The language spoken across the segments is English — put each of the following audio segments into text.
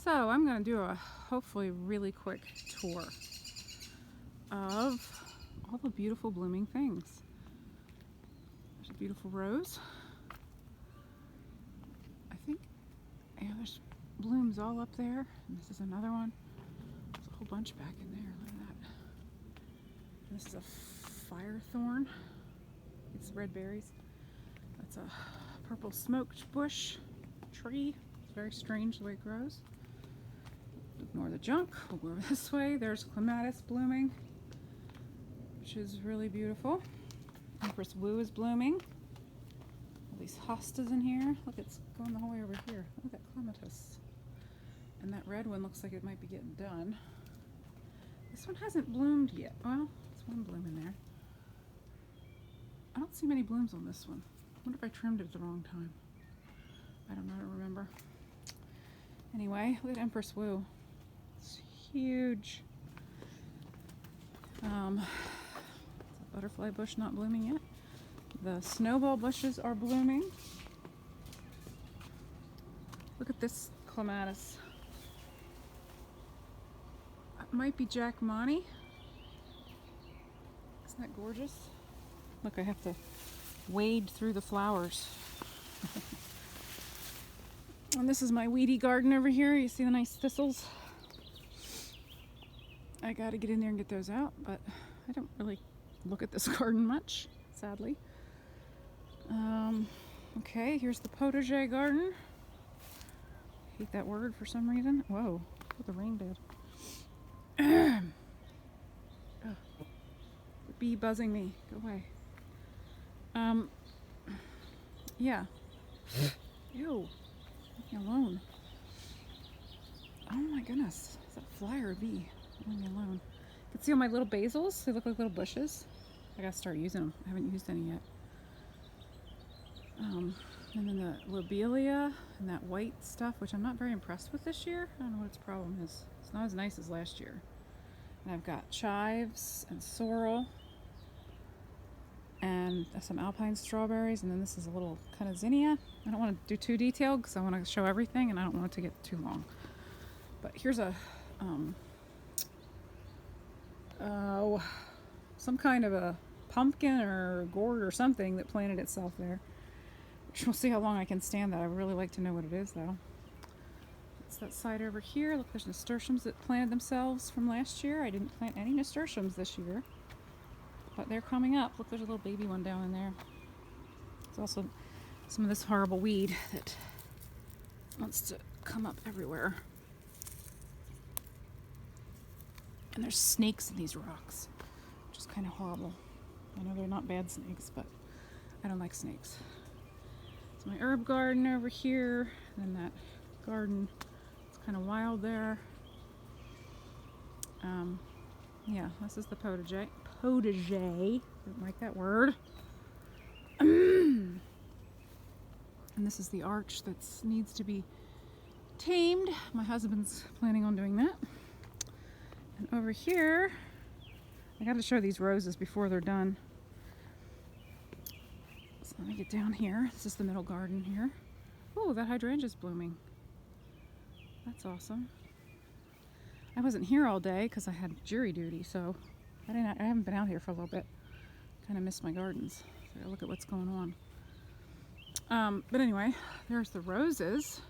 So I'm going to do a hopefully really quick tour of all the beautiful blooming things. There's a beautiful rose. I think, yeah, there's blooms all up there. And this is another one. There's a whole bunch back in there. Look at that. This is a firethorn. It's red berries. That's a purple smoked bush tree. It's very strange the way it grows. Ignore the junk. We'll go over this way. There's clematis blooming, which is really beautiful. Empress Wu is blooming. All these hostas in here. Look, it's going the whole way over here. Look at that clematis. And that red one looks like it might be getting done. This one hasn't bloomed yet. Well, there's one bloom in there. I don't see many blooms on this one. I wonder if I trimmed it at the wrong time. I don't know, I don't remember. Anyway, look at Empress Wu. It's huge. It's a butterfly bush not blooming yet. The snowball bushes are blooming. Look at this clematis. It might be Jack Monty. Isn't that gorgeous? Look, I have to wade through the flowers. And this is my weedy garden over here. You see the nice thistles? I gotta get in there and get those out, but I don't really look at this garden much, sadly. Okay, here's the potager garden. Hate that word for some reason. Whoa, what the rain did. Oh, the bee buzzing me. Go away. Yeah. Ew. Leave me alone. Oh my goodness. Is that a fly or a bee? Leave me alone. You can see all my little basils. They look like little bushes. I gotta start using them. I haven't used any yet. And then the lobelia and that white stuff, which I'm not very impressed with this year. I don't know what its problem is. It's not as nice as last year. And I've got chives and sorrel and some alpine strawberries, and then this is a little kind of zinnia. I don't want to do too detailed because I want to show everything and I don't want it to get too long. But here's a some kind of a pumpkin or gourd or something that planted itself there. We'll see how long I can stand that. I would really like to know what it is though. It's that side over here. Look, there's nasturtiums that planted themselves from last year. I didn't plant any nasturtiums this year, but they're coming up. Look, there's a little baby one down in there. There's also some of this horrible weed that wants to come up everywhere. And there's snakes in these rocks, which is kind of horrible. I know they're not bad snakes, but I don't like snakes. It's my herb garden over here, and then that garden, it's kind of wild there. Yeah, this is the potager. Potager, don't like that word. And this is the arch that needs to be tamed. My husband's planning on doing that. And over here, I got to show these roses before they're done. So let me get down here. This is the middle garden here. Oh, that hydrangea's blooming. That's awesome. I wasn't here all day because I had jury duty, so I haven't been out here for a little bit. Kind of missed my gardens. So I gotta look at what's going on. But anyway, there's the roses.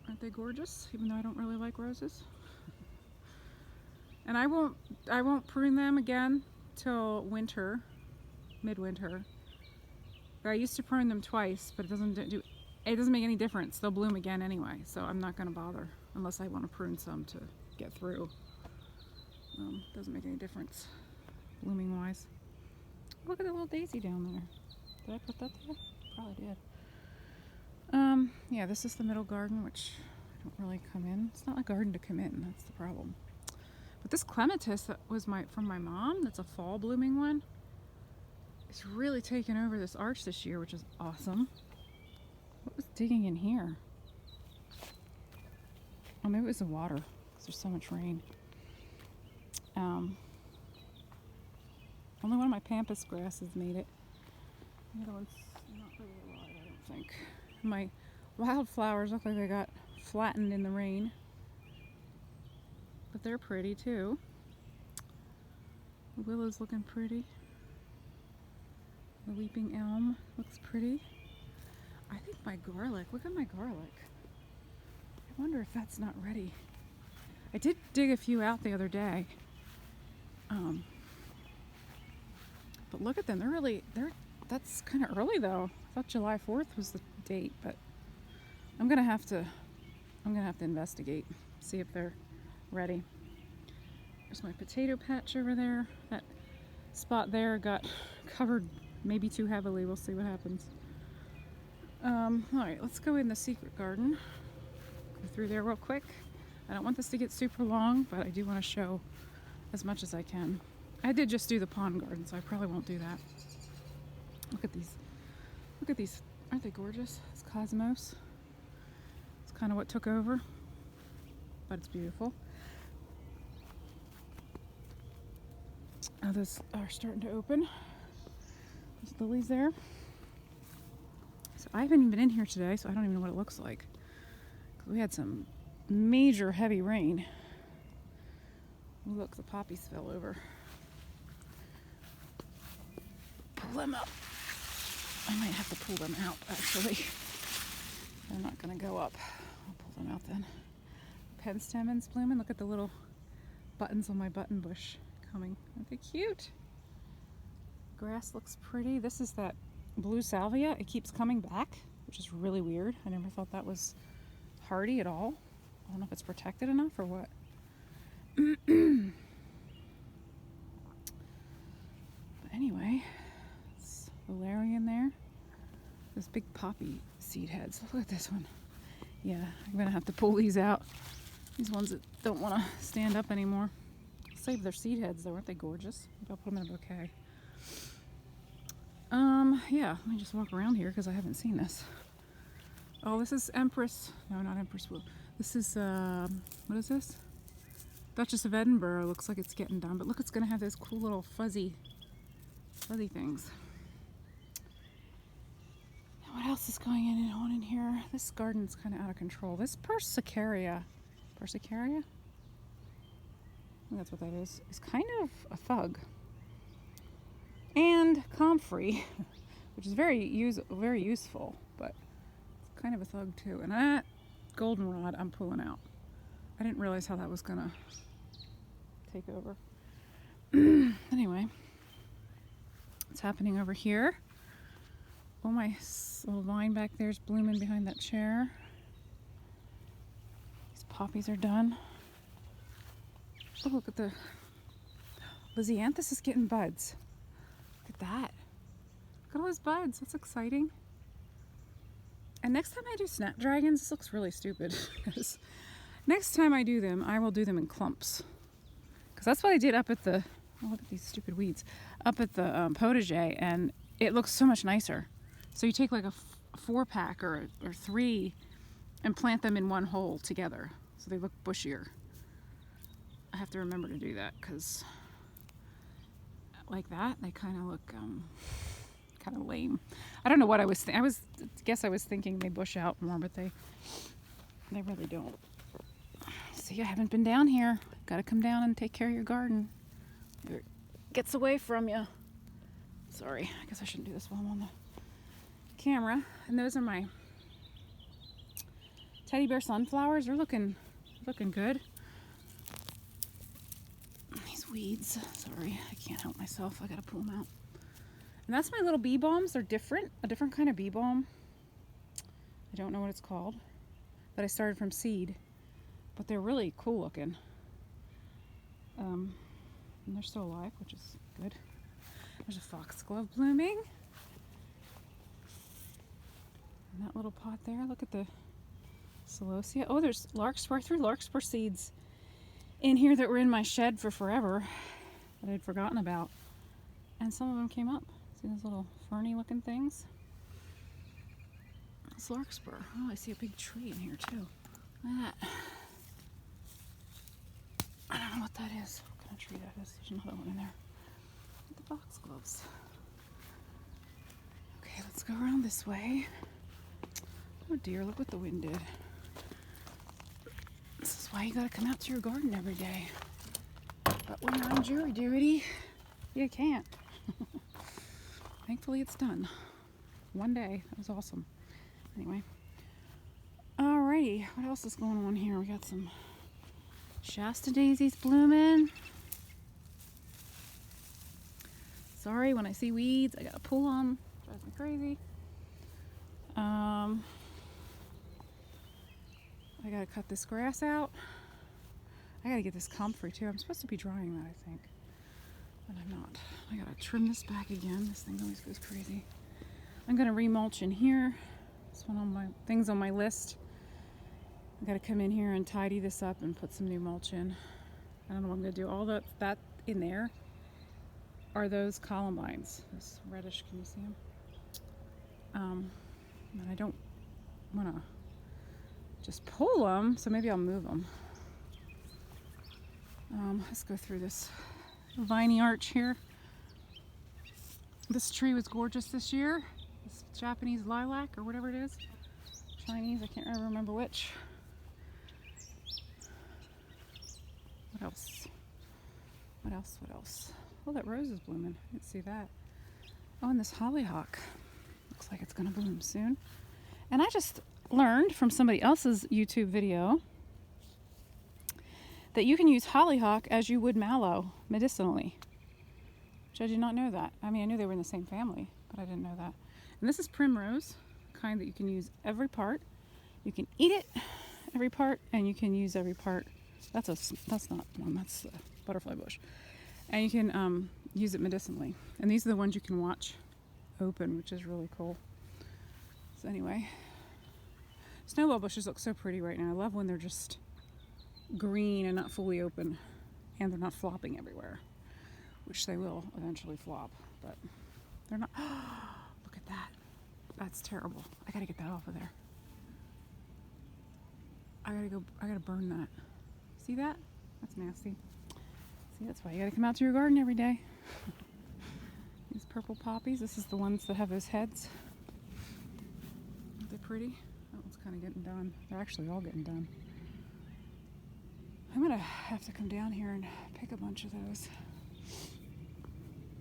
Aren't they gorgeous? Even though I don't really like roses. And I won't prune them again till winter, midwinter. I used to prune them twice, but it doesn't make any difference. They'll bloom again anyway, so I'm not going to bother unless I want to prune some to get through. Doesn't make any difference blooming wise. Look at that little daisy down there. Did I put that there? Probably did. Yeah, this is the middle garden, which I don't really come in. It's not a garden to come in, that's the problem. But this clematis that was from my mom, that's a fall blooming one, it's really taken over this arch this year, which is awesome. What was digging in here? Oh, maybe it was the water, because there's so much rain. Only one of my pampas grasses made it. The other one's not really alive, I don't think. My wildflowers look like they got flattened in the rain. But they're pretty too. The willow's looking pretty. The weeping elm looks pretty. I think my garlic, look at my garlic. I wonder if that's not ready. I did dig a few out the other day. But look at them, that's kind of early though. I thought July 4th was the date, but I'm gonna have to investigate, see if they're ready. There's my potato patch over there. That spot there got covered maybe too heavily. We'll see what happens. All right, let's go in the secret garden. Go through there real quick. I don't want this to get super long, but I do want to show as much as I can. I did just do the pond garden, so I probably won't do that. Look at these. Look at these. Aren't they gorgeous? It's cosmos. It's kind of what took over, but it's beautiful. Others are starting to open. There's lilies there. So I haven't even been in here today, so I don't even know what it looks like. We had some major heavy rain. Look, the poppies fell over. Pull them up. I might have to pull them out, actually. They're not going to go up. I'll pull them out then. Penstemons blooming. Look at the little buttons on my button bush coming. Aren't they cute? Grass looks pretty. This is that blue salvia. It keeps coming back, which is really weird. I never thought that was hardy at all. I don't know if it's protected enough or what. But anyway, it's valerian there. Those big poppy seed heads. Look at this one. Yeah, I'm gonna have to pull these out. These ones that don't want to stand up anymore. Save their seed heads though, aren't they gorgeous? Maybe I'll put them in a bouquet. Yeah, let me just walk around here because I haven't seen this. Oh, this is Empress. No, not Empress Blue. This is, what is this? Duchess of Edinburgh. Looks like it's getting done, but look, it's gonna have those cool little fuzzy things. Now, what else is going on in here? This garden's kind of out of control. This Persicaria, I think that's what that is. It's kind of a thug. And comfrey, which is very useful, but it's kind of a thug too. And that goldenrod I'm pulling out. I didn't realize how that was gonna take over. Anyway, what's happening over here? Oh, my little vine back there is blooming behind that chair. These poppies are done. Oh, look at the Lysianthus is getting buds. Look at that. Look at all those buds. That's exciting. And next time I do snapdragons, this looks really stupid. Because next time I do them, I will do them in clumps. Because that's what I did up at the, oh, look at these stupid weeds, up at the potager, and it looks so much nicer. So you take like a 4-pack or 3 and plant them in one hole together. So they look bushier. I have to remember to do that because like that, they kind of look kind of lame. I don't know what I was thinking. I was thinking they bush out more, but they really don't. See, I haven't been down here. Got to come down and take care of your garden. It gets away from you. Sorry, I guess I shouldn't do this while I'm on the camera. And those are my teddy bear sunflowers. They're looking good. These weeds. Sorry, I can't help myself. I gotta pull them out. And that's my little bee balms. They're different, a different kind of bee balm. I don't know what it's called, but I started from seed. But they're really cool looking. And they're still alive, which is good. There's a foxglove blooming. And that little pot there, look at the celosia. Oh, there's larkspur. I threw larkspur seeds in here that were in my shed for forever that I'd forgotten about. And some of them came up. See those little ferny looking things? It's larkspur. Oh, I see a big tree in here too. Look at that. I don't know what that is. What kind of tree that is. There's another one in there. Look at the foxgloves. Okay, let's go around this way. Oh dear, look what the wind did. This is why you gotta come out to your garden every day. But when you're on jury duty, you can't. Thankfully it's done. One day, that was awesome. Anyway. Alrighty, what else is going on here? We got some Shasta daisies blooming. Sorry, when I see weeds, I gotta pull them. Drives me crazy. I gotta cut this grass out. I gotta get this comfrey too. I'm supposed to be drying that, I think, but I'm not. I gotta trim this back again. This thing always goes crazy. I'm gonna remulch in here. It's one of my things on my list. I gotta come in here and tidy this up and put some new mulch in. I don't know what I'm gonna do. All that in there are those columbines. This reddish, can you see them? And I don't wanna just pull them, so maybe I'll move them. Let's go through this viney arch here. This tree was gorgeous this year. This Japanese lilac or whatever it is. Chinese, I can't ever remember which. What else? What else? What else? Oh, that rose is blooming. I didn't see that. Oh, and this hollyhock. Looks like it's gonna bloom soon. And I just learned from somebody else's YouTube video that you can use hollyhock as you would mallow medicinally, which I did not know that. I mean, I knew they were in the same family, but I didn't know that. And this is primrose, kind that you can use every part. You can eat it every part, and you can use every part. That's not one. That's the butterfly bush, and you can use it medicinally. And these are the ones you can watch open, which is really cool. So anyway, snowball bushes look so pretty right now. I love when they're just green and not fully open, and they're not flopping everywhere, which they will eventually flop, but they're not. Look at that. That's terrible. I gotta get that off of there. I gotta burn that. See that? That's nasty. See, that's why you gotta come out to your garden every day. These purple poppies, this is the ones that have those heads. Aren't they pretty? That one's kind of getting done. They're actually all getting done. I'm gonna have to come down here and pick a bunch of those.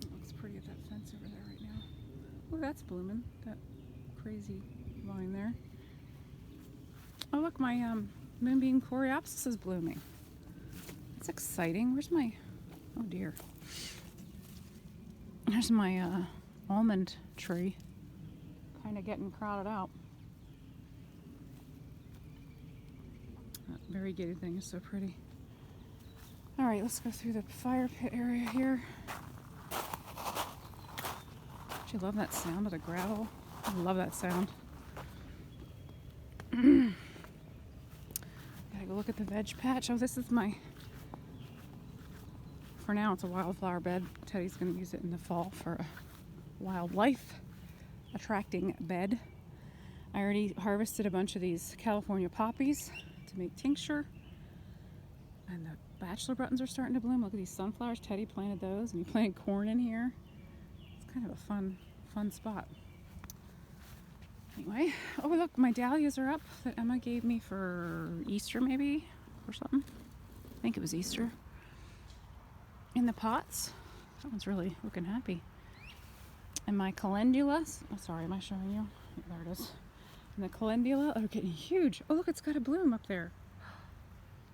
It looks pretty at that fence over there right now. Oh, that's blooming. That crazy vine there. Oh, look, my moonbeam coreopsis is blooming. That's exciting. Where's my... Oh, dear. There's my almond tree. Kind of getting crowded out. That variegated thing is so pretty. All right, let's go through the fire pit area here. Don't you love that sound of the gravel? I love that sound. Gotta go look at the veg patch. Oh, this is my... For now, it's a wildflower bed. Teddy's gonna use it in the fall for a wildlife attracting bed. I already harvested a bunch of these California poppies to make tincture. And the bachelor buttons are starting to bloom. Look at these sunflowers. Teddy planted those, and he planted corn in here. It's kind of a fun spot. Anyway, oh look, my dahlias are up that Emma gave me for Easter maybe, or something. I think it was Easter. In the pots. That one's really looking happy. And my calendulas, oh sorry, am I showing you? There it is. And the calendula are getting huge. Oh look, it's got a bloom up there.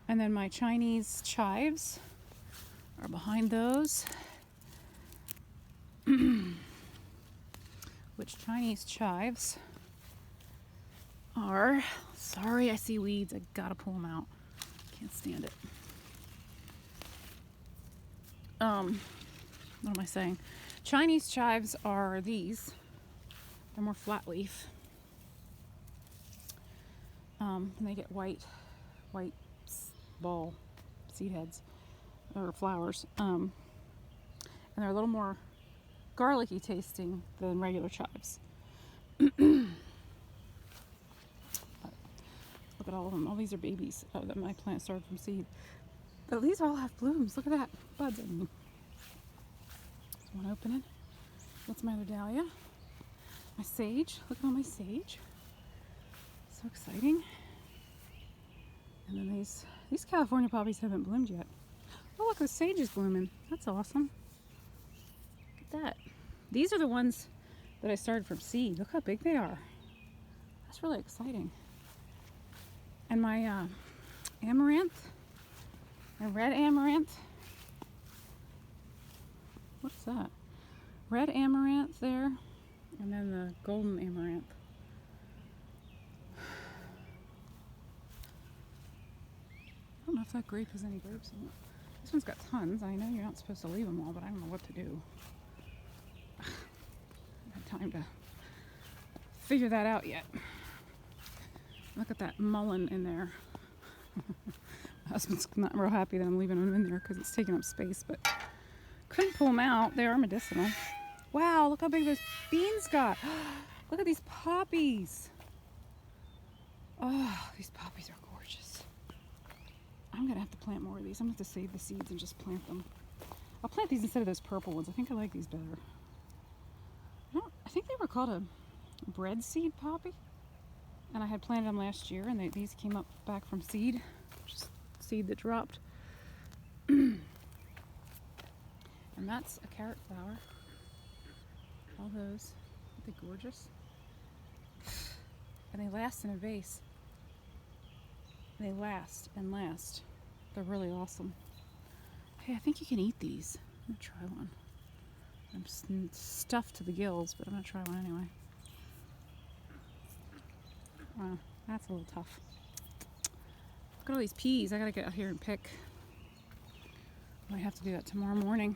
And then my Chinese chives are behind those. Which Chinese chives are, sorry, I see weeds. I gotta pull them out. Can't stand it. What am I saying? Chinese chives are these. They're more flat leaf. And they get white ball seed heads or flowers. And they're a little more garlicky tasting than regular chives. But look at all of them. All these are babies that my plant started from seed. But these all have blooms. Look at that. Buds, I mean. There's one opening. That's my other dahlia. My sage. Look at all my sage. So exciting. And then these California poppies haven't bloomed yet. Oh, look, the sage is blooming. That's awesome. Look at that. These are the ones that I started from seed. Look how big they are. That's really exciting. And my amaranth, my red amaranth. What's that? Red amaranth there, and then the golden amaranth. I don't know if that grape has any grapes in it. This one's got tons. I know you're not supposed to leave them all, but I don't know what to do. I haven't had time to figure that out yet. Look at that mullein in there. My husband's not real happy that I'm leaving them in there because it's taking up space, but couldn't pull them out. They are medicinal. Wow, look how big those beans got. Look at these poppies. Oh, these poppies are gorgeous. I'm gonna have to plant more of these. I'm gonna have to save the seeds and just plant them. I'll plant these instead of those purple ones. I think I like these better. I think they were called a bread seed poppy. And I had planted them last year, and these came up back from seed, just seed that dropped. And that's a carrot flower. All those, aren't they gorgeous? And they last in a vase. They last and last. They're really awesome. Hey, I think you can eat these. I'm gonna try one. I'm stuffed to the gills, but I'm gonna try one anyway. Wow, that's a little tough. Look at all these peas. I gotta get out here and pick. I might have to do that tomorrow morning.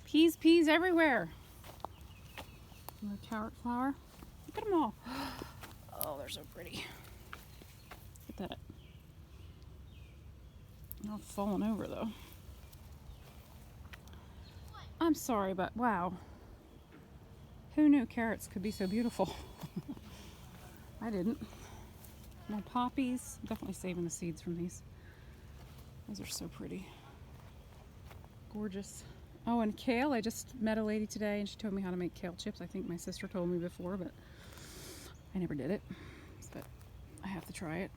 Peas everywhere. And the carrot flower. Look at them all. Oh, they're so pretty. Look at that. They're all falling over though. I'm sorry, but wow. Who knew carrots could be so beautiful? I didn't. More poppies. I'm definitely saving the seeds from these. Those are so pretty. Gorgeous. Oh, and kale. I just met a lady today and she told me how to make kale chips. I think my sister told me before, but I never did it. But I have to try it.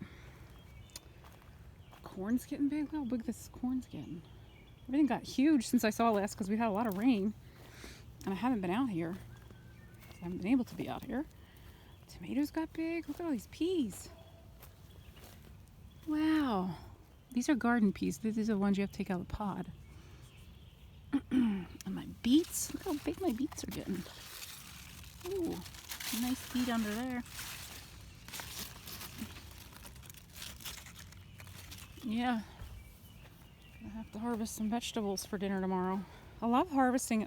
Corn's getting big. Look how big this corn's getting. Everything got huge since I saw last because we had a lot of rain. And I haven't been out here. I haven't been able to be out here. Tomatoes got big. Look at all these peas. Wow. These are garden peas. These are the ones you have to take out of the pod. And my beets. Look how big my beets are getting. Ooh, a nice beet under there. Yeah. I have to harvest some vegetables for dinner tomorrow. I love harvesting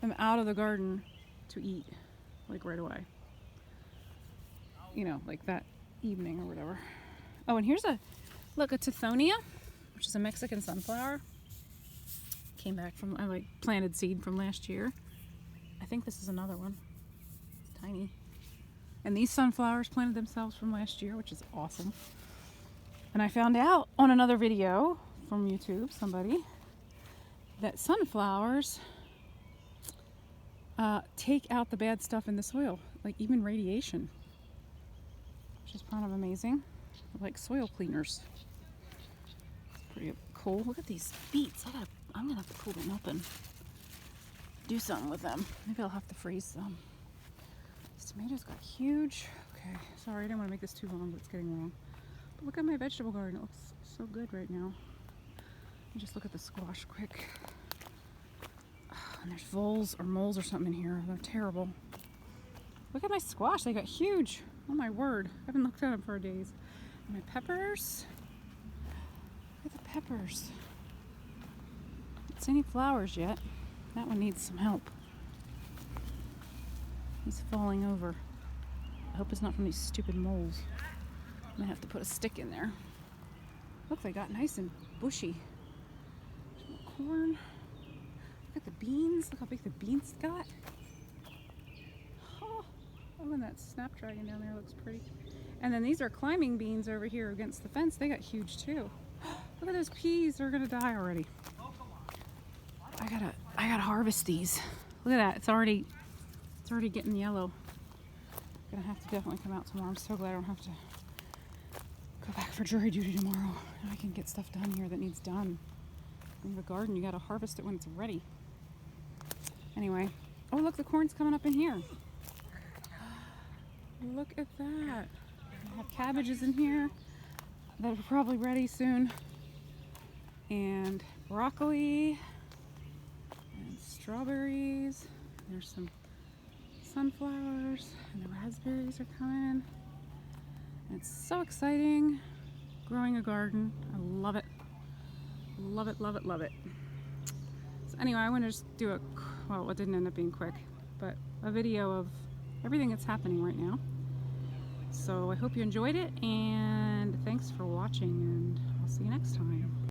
them out of the garden to eat, like right away. You know, like that evening or whatever. Oh, and here's a tithonia, which is a Mexican sunflower. Came back from, I planted seed from last year. I think this is another one. It's tiny. And these sunflowers planted themselves from last year, which is awesome. And I found out on another video from YouTube, somebody, that sunflowers take out the bad stuff in the soil, like even radiation, which is kind of amazing. They're like soil cleaners. It's pretty cool. Look at these beets. I'm gonna have to pull them up and do something with them. Maybe I'll have to freeze them. These tomatoes got huge. Okay, sorry, I didn't want to make this too long, but it's getting long. But look at my vegetable garden. It looks so good right now. Let me just look at the squash quick. And there's voles or moles or something in here. They're terrible. Look at my squash. They got huge. Oh my word. I haven't looked at them for days. And my peppers. Look at the peppers. It's any flowers yet. That one needs some help. He's falling over. I hope it's not from these stupid moles. I'm gonna have to put a stick in there. Look, they got nice and bushy. Some corn. Look at the beans. Look how big the beans got. Oh, and that snapdragon down there looks pretty. And then these are climbing beans over here against the fence. They got huge too. Look at those peas. They're gonna die already. I gotta harvest these. Look at that. It's already getting yellow. gonna have to definitely come out tomorrow. I'm so glad I don't have to go back for jury duty tomorrow. I can get stuff done here that needs done. In the garden, you gotta harvest it when it's ready. Anyway, oh look, the corn's coming up in here. Look at that. I have cabbages in here that are probably ready soon. And broccoli and strawberries. There's some sunflowers and the raspberries are coming. And it's so exciting growing a garden. I love it. Love it, love it, love it. So anyway, I want to just do well, it didn't end up being quick, but a video of everything that's happening right now. So I hope you enjoyed it, and thanks for watching, and I'll see you next time.